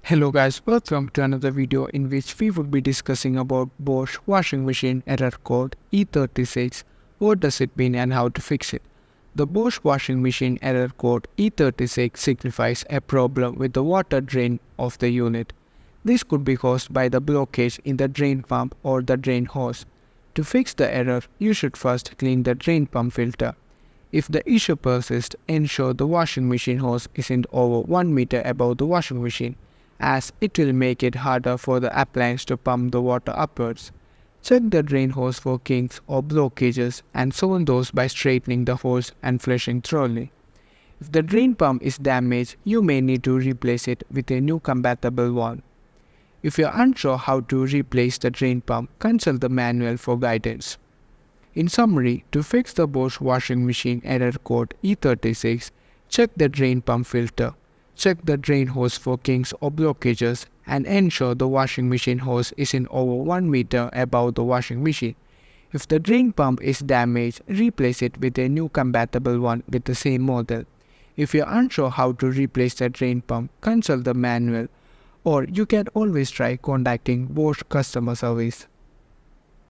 Hello guys, welcome to another video in which we would be discussing about Bosch washing machine error code E36. What does it mean and how to fix it? The Bosch washing machine error code E36 signifies a problem with the water drain of the unit. This could be caused by the blockage in the drain pump or the drain hose. To fix the error, you should first clean the drain pump filter. If the issue persists, ensure the washing machine hose isn't over 1 meter above the washing machine, as it will make it harder for the appliance to pump the water upwards. Check the drain hose for kinks or blockages and solve those by straightening the hose and flushing thoroughly. If the drain pump is damaged, you may need to replace it with a new compatible one. If you are unsure how to replace the drain pump, consult the manual for guidance. In summary, to fix the Bosch washing machine error code E36, check the drain pump filter. Check the drain hose for kinks or blockages and ensure the washing machine hose isn't over 1 meter above the washing machine. If the drain pump is damaged, replace it with a new compatible one with the same model. If you are unsure how to replace the drain pump, consult the manual, or you can always try contacting Bosch customer service.